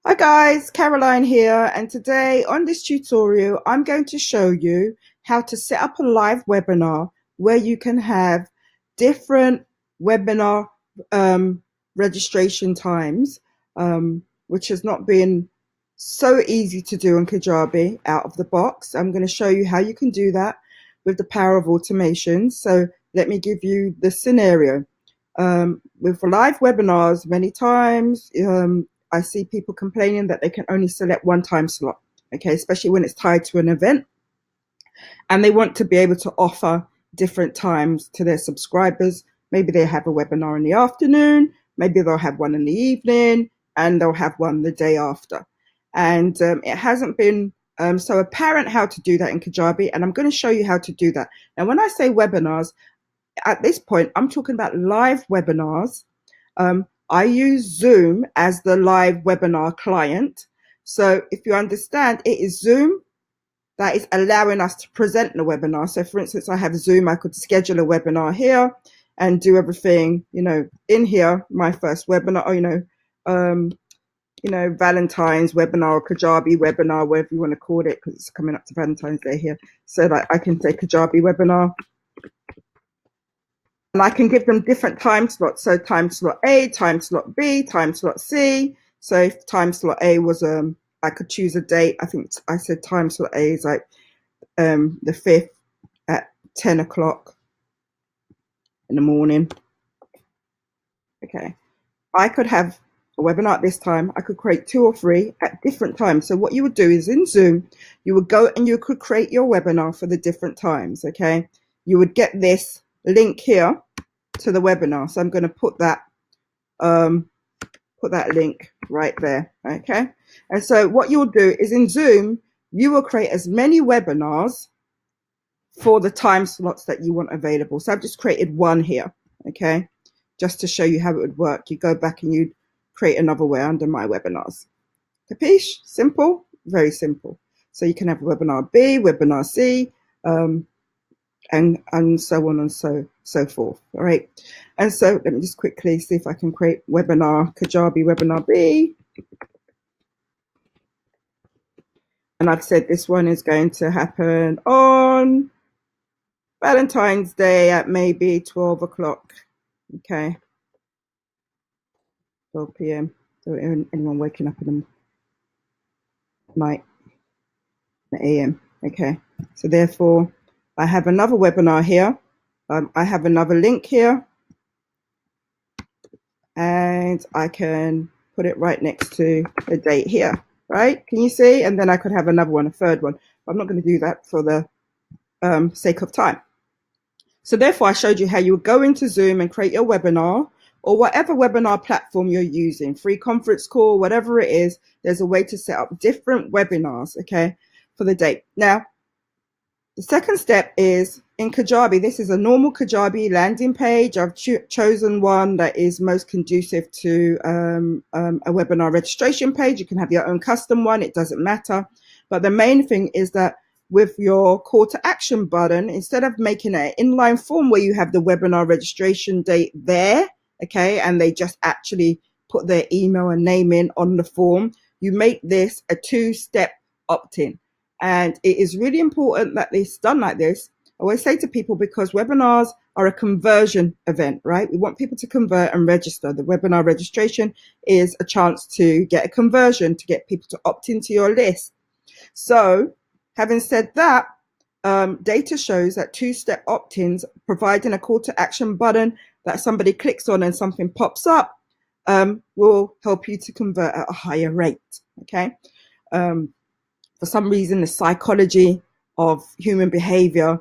Hi guys, Caroline here, and today on this tutorial I'm going to show you how to set up a live webinar where you can have different webinar registration times, which has not been so easy to do on Kajabi out of the box. I'm going to show you how you can do that with the power of automation. So let me give you the scenario. With live webinars, many times I see people complaining that they can only select one time slot, okay, especially when it's tied to an event, and they want to be able to offer different times to their subscribers. Maybe they have a webinar in the afternoon, maybe they'll have one in the evening, and they'll have one the day after. And it hasn't been so apparent how to do that in Kajabi, and I'm going to show you how to do that. Now, when I say webinars, at this point, I'm talking about live webinars. I use Zoom as the live webinar client. So if you understand, it is Zoom that is allowing us to present the webinar. So for instance, I have Zoom, I could schedule a webinar here and do everything, in here, my first webinar, or, Valentine's webinar or Kajabi webinar, whatever you want to call it, because it's coming up to Valentine's Day here. So that I can say Kajabi webinar. And I can give them different time slots. So time slot A, time slot B, time slot C. So if time slot A was, I could choose a date. I think I said time slot A is like the 5th at 10 o'clock in the morning. Okay. I could have a webinar at this time. I could create 2 or 3 at different times. So what you would do is in Zoom, you would go and you could create your webinar for the different times. Okay. You would get this link here to the webinar. So I'm going to put that link right there. Okay. And so what you'll do is in Zoom, you will create as many webinars for the time slots that you want available. So I've just created one here. Okay. Just to show you how it would work. You go back and you create another way under my webinars. Capiche? Simple? Very simple. So you can have webinar B, webinar C, and so on and so forth. All right. And so let me just quickly see if I can create webinar Kajabi webinar B. And I've said this one is going to happen on Valentine's Day at maybe 12 o'clock. Okay. 12 p.m. So anyone waking up in the night, the a.m. Okay. So therefore, I have another webinar here. I have another link here. And I can put it right next to the date here, right? Can you see? And then I could have another one, a third one. I'm not going to do that for the sake of time. So therefore, I showed you how you would go into Zoom and create your webinar or whatever webinar platform you're using, free conference call, whatever it is, there's a way to set up different webinars, okay, for the date. Now, the second step is in Kajabi. This is a normal Kajabi landing page. I've chosen one that is most conducive to a webinar registration page. You can have your own custom one. It doesn't matter. But the main thing is that with your call to action button, instead of making an inline form where you have the webinar registration date there, okay, and they just actually put their email and name in on the form, you make this a 2-step opt-in. And it is really important that it's done like this. I always say to people, because webinars are a conversion event, right? We want people to convert and register. The webinar registration is a chance to get a conversion, to get people to opt into your list. So having said that, data shows that 2-step opt-ins, providing a call to action button that somebody clicks on and something pops up, will help you to convert at a higher rate, okay? For some reason, the psychology of human behavior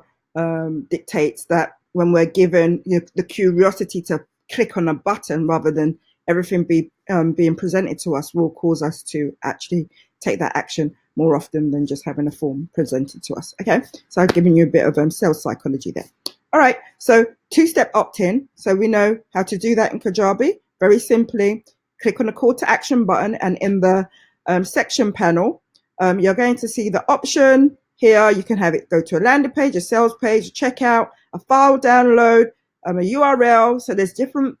dictates that when we're given the curiosity to click on a button rather than everything being presented to us, will cause us to actually take that action more often than just having a form presented to us. Okay, so I've given you a bit of sales psychology there. All right, so 2-step opt-in. So we know how to do that in Kajabi. Very simply, click on the call to action button, and in the section panel, you're going to see the option here. You can have it go to a landing page, a sales page, a checkout, a file download, a URL. So there's different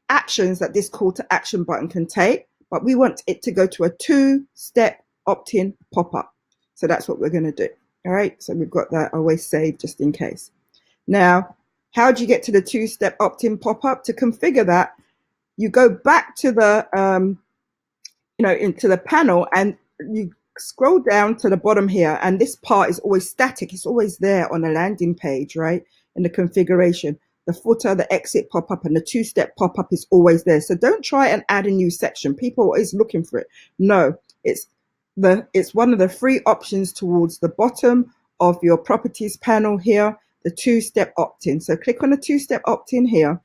actions that this call to action button can take. but we want it to go to a 2-step opt-in pop-up. So that's what we're going to do. All right, so we've got that always saved just in case. Now, how do you get to the 2-step opt-in pop-up? To configure that, you go back to the into the panel, and you scroll down to the bottom here, and this part is always static. It's always there on a landing page, right? In the configuration, the footer, the exit pop-up, and the 2-step pop-up is always there. So don't try and add a new section. People are always looking for it. No, it's one of the free options towards the bottom of your properties panel here, the 2-step opt-in. So click on the 2-step opt-in here,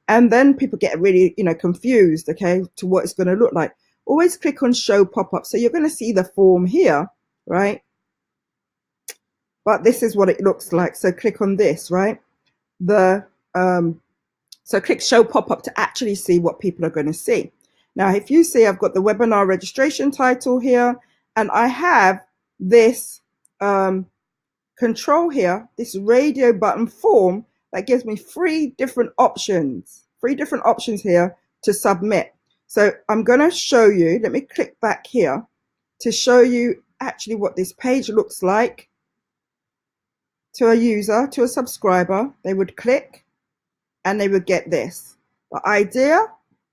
and then people get really confused, okay, to what it's going to look like. Always click on show pop-up. So you're going to see the form here, right? But this is what it looks like. So click on this, right? So click show pop-up to actually see what people are going to see. Now, if you see, I've got the webinar registration title here, and I have this control here, this radio button form that gives me 3 different options here to submit. So I'm going to show you, let me click back here to show you actually what this page looks like to a user, to a subscriber. They would click and they would get this. The idea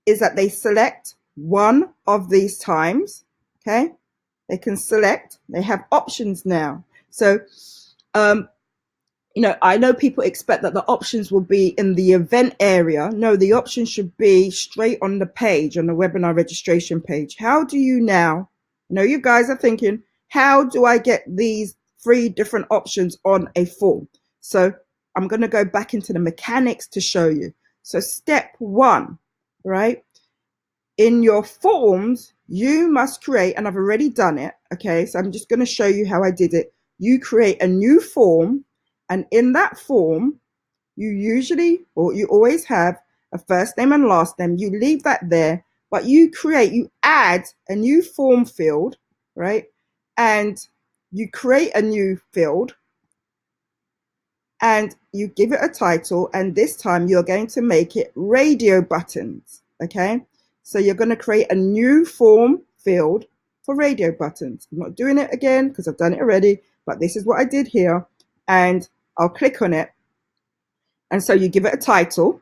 is that they select one of these times, okay? They can select, they have options now. So, I know people expect that the options will be in the event area. No, the options should be straight on the page, on the webinar registration page. How do you now, you guys are thinking, how do I get these 3 different options on a form? So I'm going to go back into the mechanics to show you. So step 1, right? In your forms, you must create, and I've already done it, okay? So I'm just going to show you how I did it. You create a new form, and in that form, you always have a first name and last name. You leave that there, but you add a new form field, right? And you create a new field, and you give it a title, and this time you're going to make it radio buttons, okay? So you're going to create a new form field for radio buttons. I'm not doing it again because I've done it already, but this is what I did here, and I'll click on it. And so you give it a title,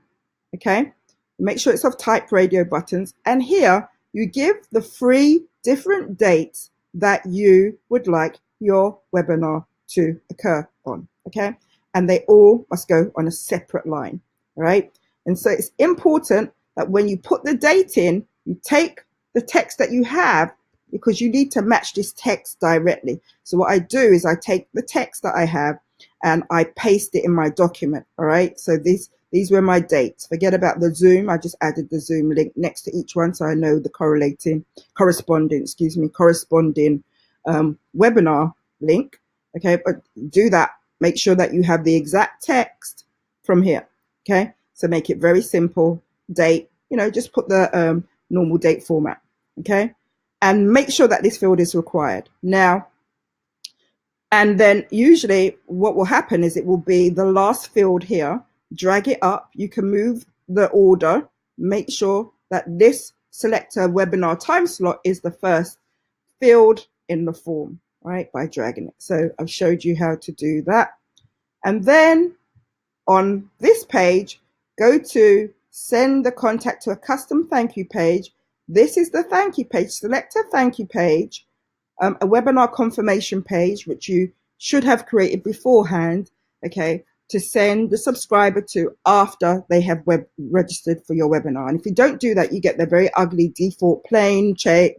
okay? Make sure it's of type radio buttons. And here you give the 3 different dates that you would like your webinar to occur on, okay? And they all must go on a separate line, right? And so it's important that when you put the date in, you take the text that you have, because you need to match this text directly. So what I do is I take the text that I have and I paste it in my document, all right? So these were my dates. Forget about the Zoom. I just added the Zoom link next to each one so I know the corresponding webinar link, okay? But do that. Make sure that you have the exact text from here, okay? So make it very simple. Date, just put the normal date format, okay? And make sure that this field is required. Now, and then usually what will happen is it will be the last field here. Drag it up. You can move the order. Make sure that this selector webinar time slot is the first field in the form, right? By dragging it. So I've showed you how to do that. And then on this page, go to send the contact to a custom thank you page. This is the thank you page. Select a thank you page, a webinar confirmation page, which you should have created beforehand, okay, to send the subscriber to after they have registered for your webinar. And if you don't do that, you get the very ugly default plain Jane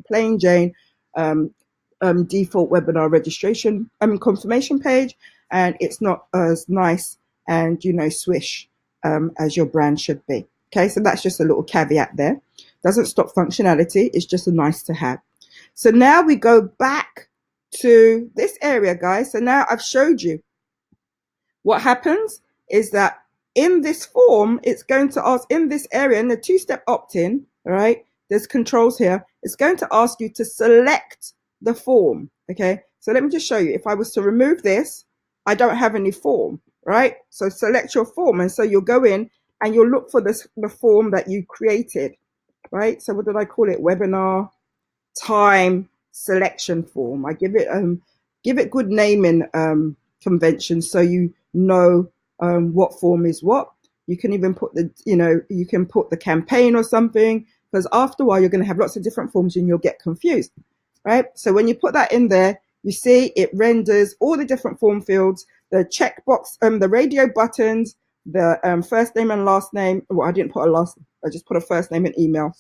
default webinar registration confirmation page, and it's not as nice and swish as your brand should be. Okay, so that's just a little caveat there. Doesn't stop functionality. It's just a nice to have. So now we go back to this area, guys. So now I've showed you what happens is that in this form, it's going to ask in this area, in the 2-step opt-in, right? There's controls here. It's going to ask you to select the form, okay? So let me just show you. If I was to remove this, I don't have any form, right? So select your form. And so you'll go in and you'll look for the form that you created, right? So what did I call it? Webinar time selection form. I give it good naming convention so you know what form is what. You can even put you can put the campaign or something, because after a while you're going to have lots of different forms and you'll get confused, right? So when you put that in there, you see it renders all the different form fields, the checkbox, the radio buttons, the first name and last name. Well, I didn't put a last, I just put a first name and email.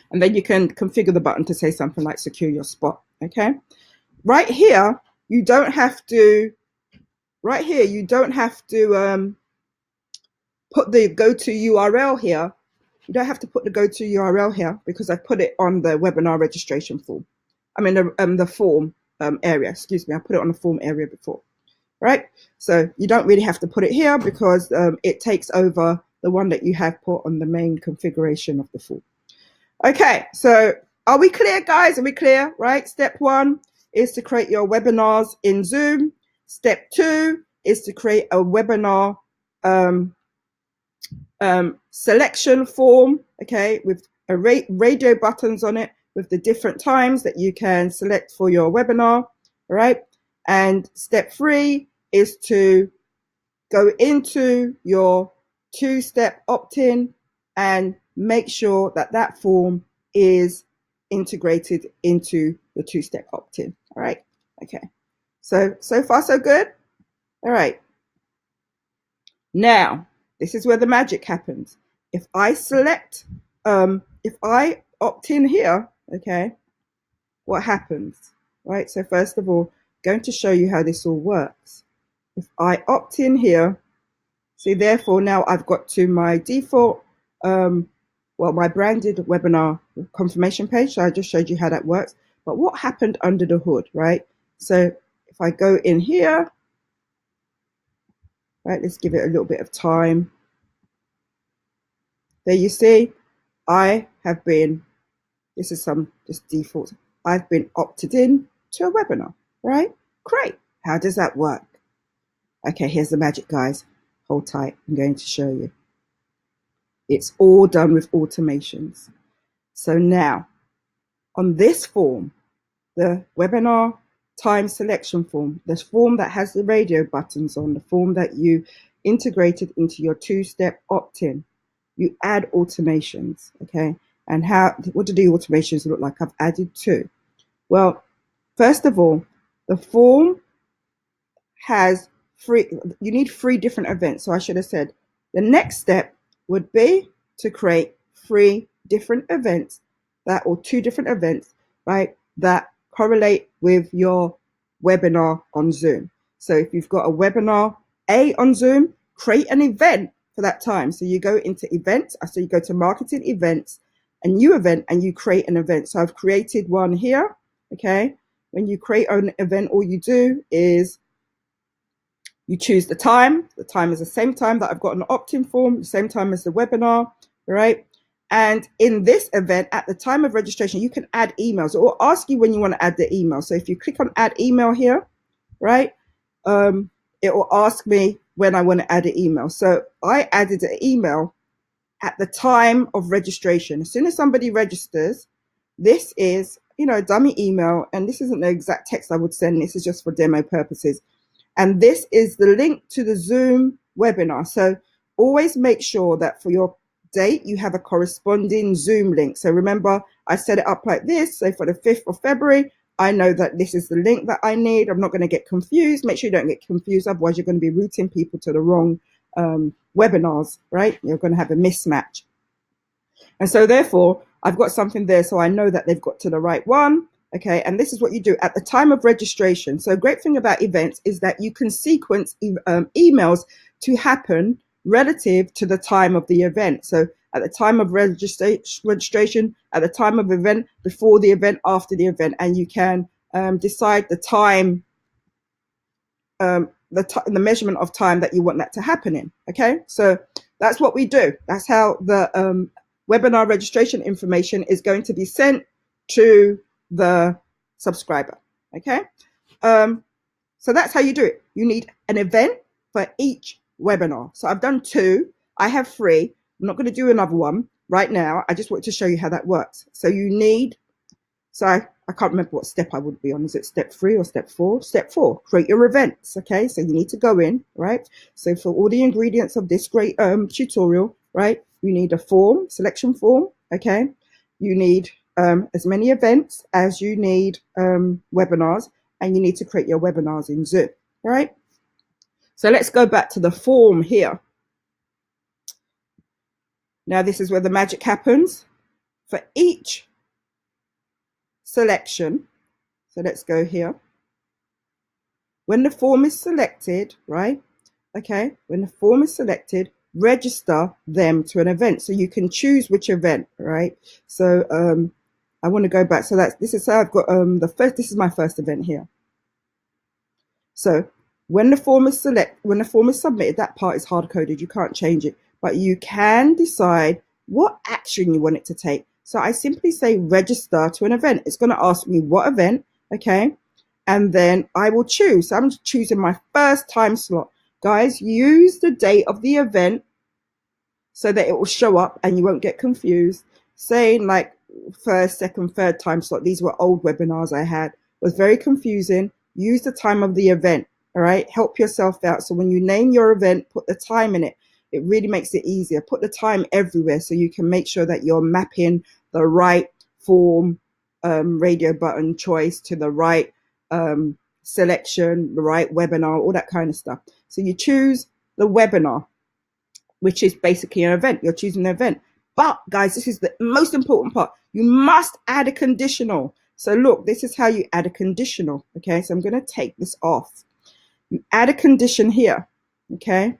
And then you can configure the button to say something like secure your spot. Okay. Right here, you don't have to put the go-to URL here. You don't have to put the go-to URL here because I put it on the webinar registration form. I mean, the form area, excuse me. I put it on the form area before, right? So you don't really have to put it here because it takes over the one that you have put on the main configuration of the form. Okay, so are we clear, guys? Are we clear, right? Step 1 is to create your webinars in Zoom. Step 2 is to create a webinar selection form, okay, with radio buttons on it with the different times that you can select for your webinar, right? And step 3 is to go into your 2-step opt-in and make sure that that form is integrated into the 2-step opt-in. All right. Okay. So far, so good. All right. Now, this is where the magic happens. If I select, if I opt in here, okay, what happens? Right. So first of all, I'm going to show you how this all works. If I opt in here, see, therefore, now I've got to my default, my branded webinar confirmation page. So I just showed you how that works. But what happened under the hood, right? So if I go in here, right, let's give it a little bit of time. There you see, I have been, this is some just default, I've been opted in to a webinar, right? Great. How does that work? Okay, here's the magic, guys. Hold tight. I'm going to show you. It's all done with automations. So now, on this form, the webinar time selection form, the form that has the radio buttons on, the form that you integrated into your 2-step opt-in, you add automations, okay? And what do the automations look like? I've added 2. Well, first of all, the form has you need 3 different events. So I should have said the next step would be to create 3 different events or 2 different events, right, that correlate with your webinar on Zoom. So if you've got a webinar A on Zoom, create an event for that time. So you go into events, so you go to marketing events, a new event, and you create an event. So I've created one here, okay? When you create an event, all you do is you choose the time. The time is the same time that I've got an opt-in form, the same time as the webinar, right? And in this event, at the time of registration, you can add emails. It will ask you when you want to add the email. So if you click on add email here, right, it will ask me when I want to add an email. So I added an email at the time of registration. As soon as somebody registers, this is, a dummy email, and this isn't the exact text I would send. This is just for demo purposes. And this is the link to the Zoom webinar. So always make sure that for your date, you have a corresponding Zoom link. So remember, I set it up like this. So for the 5th of February, I know that this is the link that I need. I'm not going to get confused. Make sure you don't get confused. Otherwise, you're going to be routing people to the wrong webinars, right? You're going to have a mismatch. And so therefore, I've got something there. So I know that they've got to the right one. Okay, and this is what you do at the time of registration. So a great thing about events is that you can sequence emails to happen relative to the time of the event. So at the time of registration, at the time of event, before the event, after the event, and you can decide the time, the measurement of time that you want that to happen in. Okay, so that's what we do. That's how the webinar registration information is going to be sent to the subscriber. Okay, so that's how you do it. You need an event for each webinar. So I've done 2. I have 3. I'm not going to do another one right now. I just want to show you how that works. So you need So I can't remember what step I would be on. Is it step 3 or step 4? Step 4, create your events. Okay, so you need to go in, right? So for all the ingredients of this great tutorial, right, you need a form, selection form. Okay, you need as many events as you need webinars, and you need to create your webinars in Zoom, right? So let's go back to the form here. Now this is where the magic happens. For each selection, so let's go here. When the form is selected, right? Okay, when the form is selected, register them to an event. So you can choose which event, right? So I want to go back. So this is how I've got this is my first event here. So when the form is submitted, that part is hard coded. You can't change it, but you can decide what action you want it to take. So I simply say register to an event. It's going to ask me what event, okay? And then I will choose. So I'm choosing my first time slot. Guys, use the date of the event so that it will show up and you won't get confused. Saying like first, second, third time slot. These were old webinars I had. It was very confusing. Use the time of the event, all right? Help yourself out. So when you name your event, put the time in it. It really makes it easier. Put the time everywhere so you can make sure that you're mapping the right form, radio button choice to the right selection, the right webinar, all that kind of stuff. So you choose the webinar, which is basically an event. You're choosing an event. But guys, this is the most important part. You must add a conditional. So look, this is how you add a conditional. Okay, so I'm going to take this off. You add a condition here. Okay,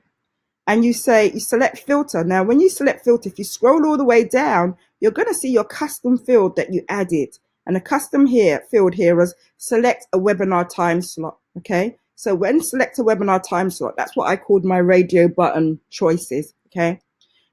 and you select filter. Now, when you select filter, if you scroll all the way down, you're going to see your custom field that you added. And a custom field here is select a webinar time slot. Okay, so when select a webinar time slot, that's what I called my radio button choices. Okay,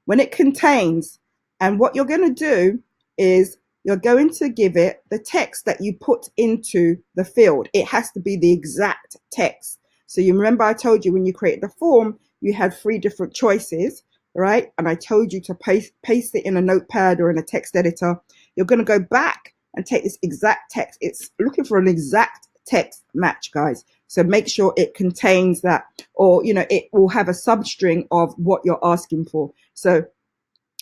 when it contains, and what you're going to do is you're going to give it the text that you put into the field. It has to be the exact text. So you remember I told you when you create the form, you had 3 different choices, right? And I told you to paste it in a notepad or in a text editor. You're going to go back and take this exact text. It's looking for an exact text match, guys. So make sure it contains that, or, you know, it will have a substring of what you're asking for. So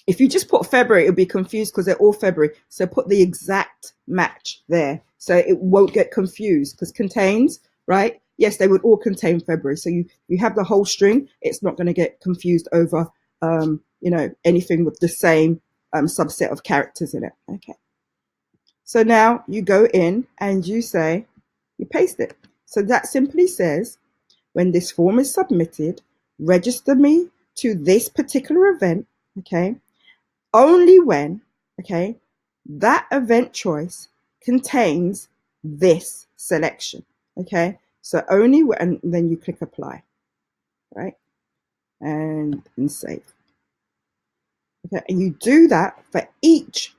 if you just put February, it'll be confused because they're all February. So put the exact match there so it won't get confused, because contains, right? Yes, they would all contain February. So you have the whole string. It's not going to get confused over, you know, anything with the same subset of characters in it. Okay. So now you go in and you paste it. So that simply says, when this form is submitted, register me to this particular event. Okay. Only when, okay, that event choice contains this selection. Okay. So only when, and then you click apply, right? And save. Okay, and you do that for each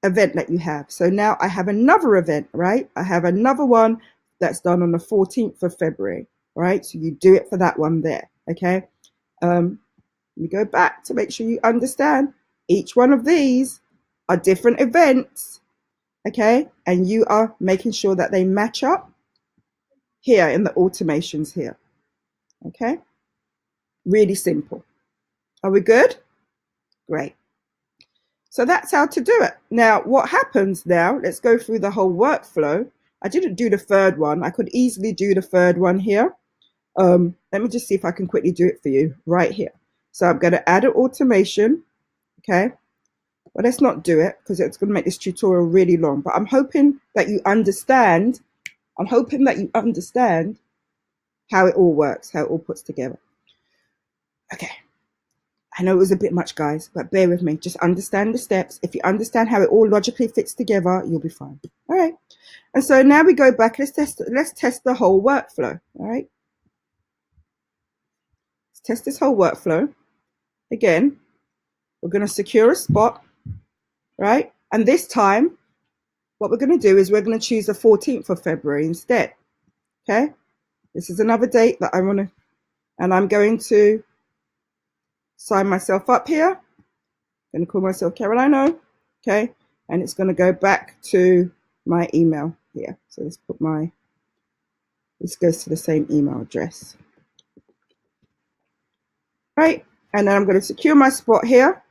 event that you have. So now I have another event, right? I have another one that's done on the 14th of February, right? So you do it for that one there, okay? We go back to make sure you understand each one of these are different events, okay? And you are making sure that they match up here in the automations here. Okay, really simple. Are we good? Great. So that's how to do it. Now, what happens now, let's go through the whole workflow. I didn't do the third one. I could easily do the third one here. Let me just see if I can quickly do it for you right here. So I'm going to add an automation. Okay, well, let's not do it because it's going to make this tutorial really long, but I'm hoping that you understand. I'm hoping that you understand how it all works, how it all puts together. Okay, I know it was a bit much, guys, but bear with me. Just understand the steps. If you understand how it all logically fits together, you'll be fine. All right. And so now we go back. Let's test the whole workflow. All right. Let's test this whole workflow. Again, we're going to secure a spot, right? And this time, what we're going to do is we're going to choose the 14th of February instead. Okay. This is another date that I want to, and I'm going to sign myself up here. I'm going to call myself Carolina. Okay. and it's going to go back to my email here. So let's put this goes to the same email address. Right, and then I'm going to secure my spot here.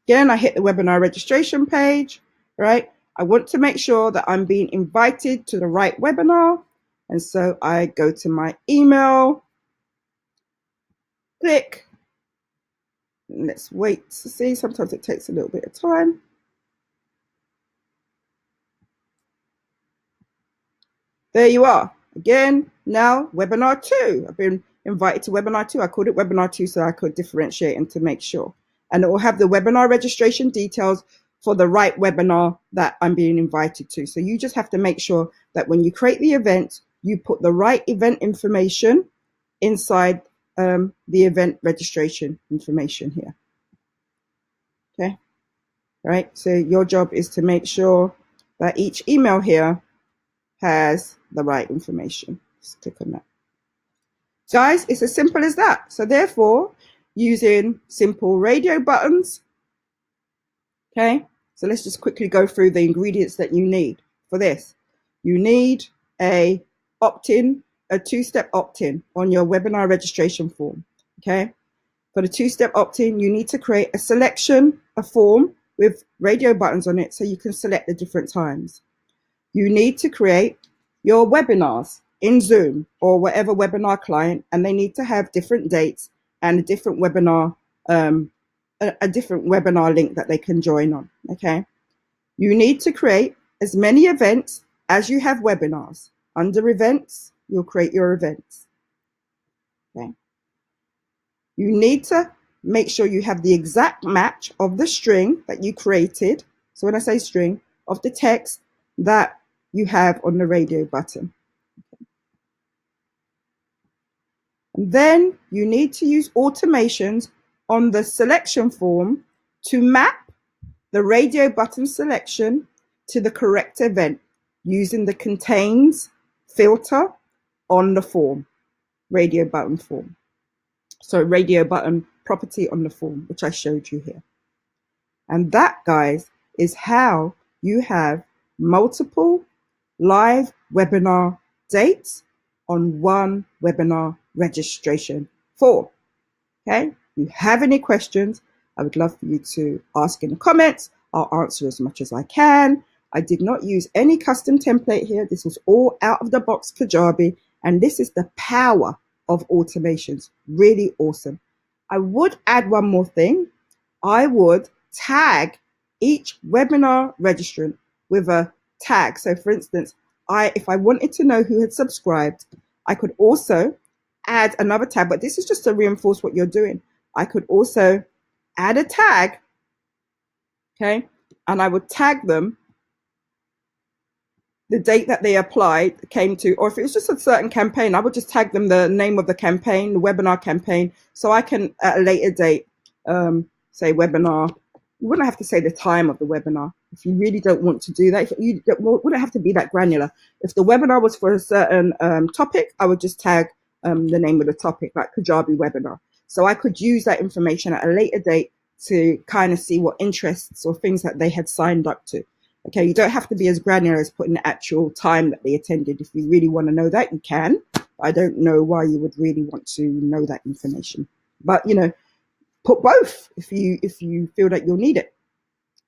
Again, I hit the webinar registration page, right? I want to make sure that I'm being invited to the right webinar. And so I go to my email, click, and let's wait to see. Sometimes it takes a little bit of time. There you are. Again, now webinar 2. I've been invited to webinar 2. I called it webinar 2 so I could differentiate and to make sure. And it will have the webinar registration details for the right webinar that I'm being invited to. So you just have to make sure that when you create the event, you put the right event information inside the event registration information here. Okay. All right. So your job is to make sure that each email here has the right information. Just click on that. Guys, it's as simple as that. So therefore, using simple radio buttons. Okay. So let's just quickly go through the ingredients that you need for this. You need a opt-in, a 2-step opt-in on your webinar registration form. Okay. For the 2-step opt-in, you need to create a selection, a form with radio buttons on it so you can select the different times. You need to create your webinars in Zoom or whatever webinar client, and they need to have different dates and a different webinar, a different webinar link that they can join on. Okay. You need to create as many events as you have webinars. Under events, you'll create your events. Okay. You need to make sure you have the exact match of the string that you created. So when I say string, of the text that you have on the radio button. And then you need to use automations on the selection form to map the radio button selection to the correct event using the contains filter on the form, radio button form. So radio button property on the form, which I showed you here. And that, guys, is how you have multiple live webinar dates on one webinar registration form. Okay, if you have any questions, I would love for you to ask in the comments. I'll answer as much as I can. I did not use any custom template here. This was all out of the box Kajabi, and this is the power of automations. Really awesome. I would add one more thing. I would tag each webinar registrant with a tag. So for instance, if I wanted to know who had subscribed, I could also add another tag, but this is just to reinforce what you're doing. I could also add a tag, okay, and I would tag them the date that they applied, came to, or if it was just a certain campaign, I would just tag them the name of the campaign, the webinar campaign, so I can at a later date say webinar. You wouldn't have to say the time of the webinar if you really don't want to do that. You wouldn't have to be that granular. If the webinar was for a certain topic, I would just tag the name of the topic, like Kajabi webinar. So I could use that information at a later date to kind of see what interests or things that they had signed up to. Okay, you don't have to be as granular as putting the actual time that they attended. If you really want to know that, you can. I don't know why you would really want to know that information. But, you know, put both if you feel that you'll need it.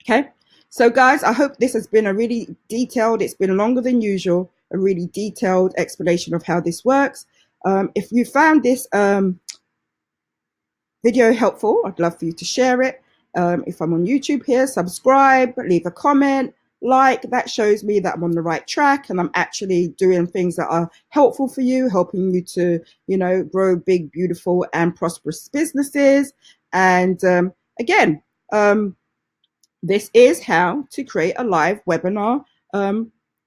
Okay, so guys, I hope this has been a really detailed, it's been longer than usual, a really detailed explanation of how this works. If you found this video helpful, I'd love for you to share it. If I'm on YouTube here, subscribe, leave a comment, like. That shows me that I'm on the right track and I'm actually doing things that are helpful for you, helping you to, you know, grow big, beautiful and prosperous businesses. And again, this is how to create a live webinar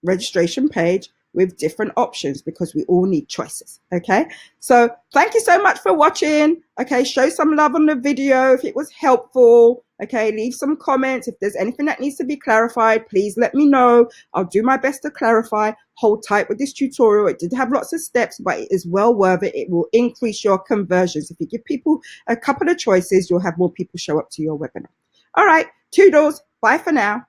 registration page with different options, because we all need choices. Okay, so thank you so much for watching. Okay, show some love on the video if it was helpful. Okay, leave some comments. If there's anything that needs to be clarified, please let me know. I'll do my best to clarify. Hold tight with this tutorial. It did have lots of steps, but it is well worth it. It will increase your conversions. If you give people a couple of choices, you'll have more people show up to your webinar. All right, toodles. Bye for now.